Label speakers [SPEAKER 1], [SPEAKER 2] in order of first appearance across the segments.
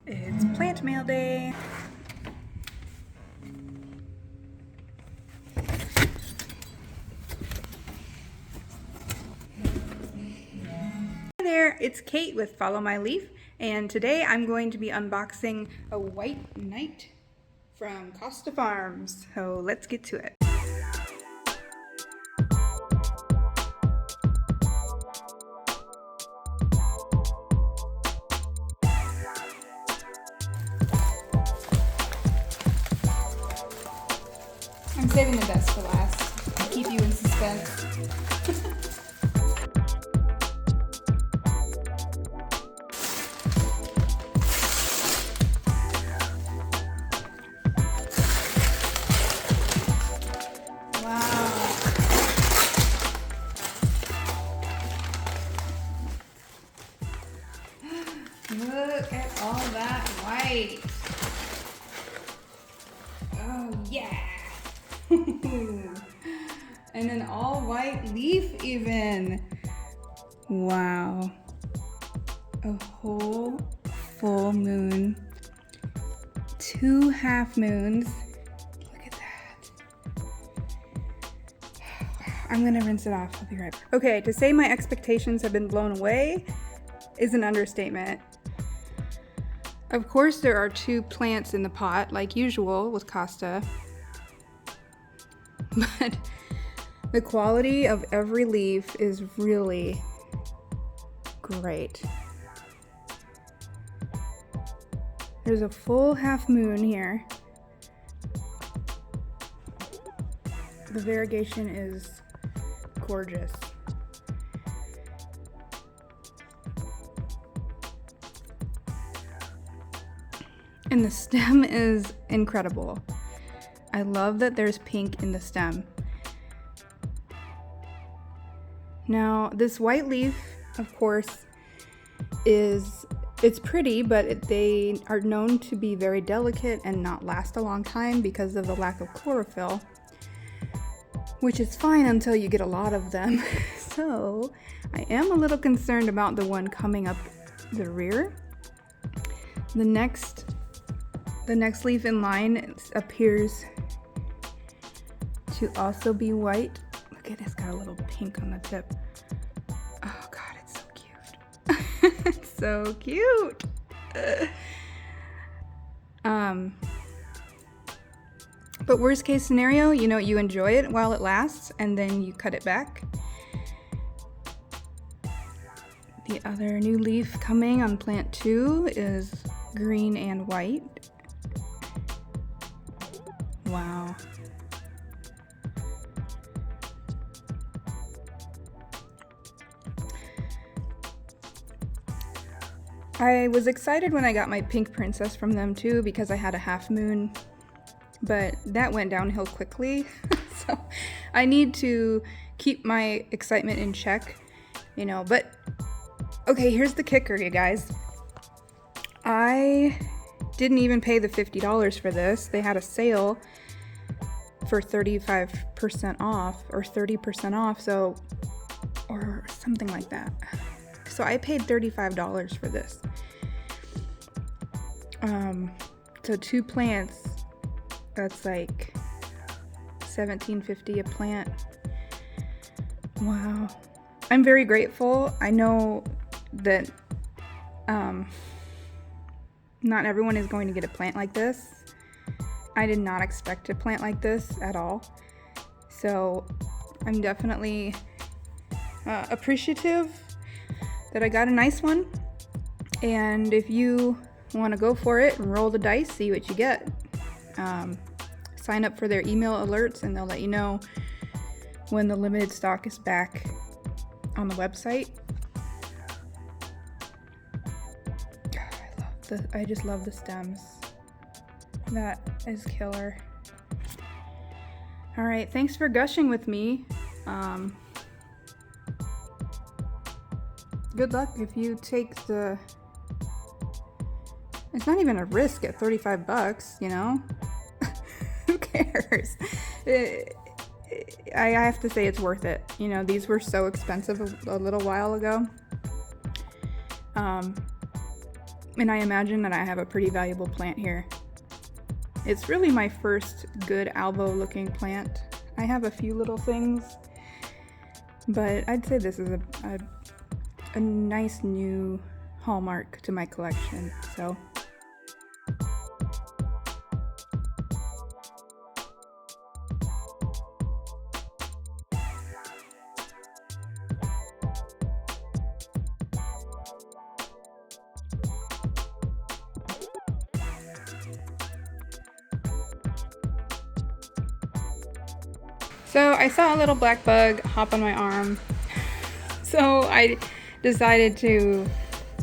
[SPEAKER 1] It's plant mail day. Hi there, it's Kate with Follow My Leaf, and today I'm going to be unboxing a white knight from Costa Farms. So let's get to it. I'm saving the best for last. I'll keep you in suspense. Wow. Look at all that white. Oh yeah. And an all white leaf even. Wow. A whole full moon. 2 half moons. Look at that. I'm gonna rinse it off. I'll be right back. Okay, to say my expectations have been blown away is an understatement. Of course, there are 2 plants in the pot, like usual with Costa. But the quality of every leaf is really great. There's a full half moon here. The variegation is gorgeous. And the stem is incredible. I love that there's pink in the stem. Now, this white leaf, of course, it's pretty, but they are known to be very delicate and not last a long time because of the lack of chlorophyll, which is fine until you get a lot of them. So I am a little concerned about the one coming up the rear. The next leaf in line appears to also be white. Look at it, it's got a little pink on the tip. Oh God, it's so cute. It's so cute. But worst case scenario, you enjoy it while it lasts and then you cut it back. The other new leaf coming on plant 2 is green and white. Wow. I was excited when I got my pink princess from them too because I had a half moon, but that went downhill quickly. So I need to keep my excitement in check, but okay, here's the kicker, you guys. I didn't even pay the $50 for this. They had a sale for 35% off or 30% off, or something like that. So I paid $35 for this. So 2 plants, that's like $17.50 a plant. Wow. I'm very grateful. I know that not everyone is going to get a plant like this. I did not expect a plant like this at all. So I'm definitely appreciative that I got a nice one. And if you want to go for it and roll the dice, see what you get. Sign up for their email alerts and they'll let you know when the limited stock is back on the website. I just love the stems. That is killer. All right, thanks for gushing with me. Good luck if you take it's not even a risk at $35, Who cares? I have to say it's worth it. These were so expensive a little while ago. And I imagine that I have a pretty valuable plant here. It's really my first good albo looking plant. I have a few little things, but I'd say this is a nice new hallmark to my collection. So I saw a little black bug hop on my arm, so I decided to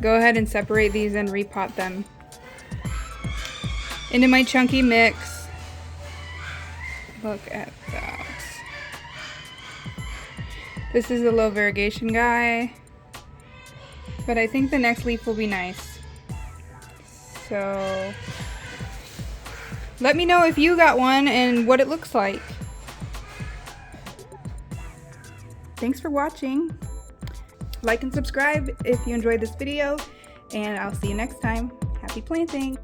[SPEAKER 1] go ahead and separate these and repot them into my chunky mix. Look at that. This is the low variegation guy, but I think the next leaf will be nice. So let me know if you got one and what it looks like. Thanks for watching. Like and subscribe if you enjoyed this video, and I'll see you next time. Happy planting!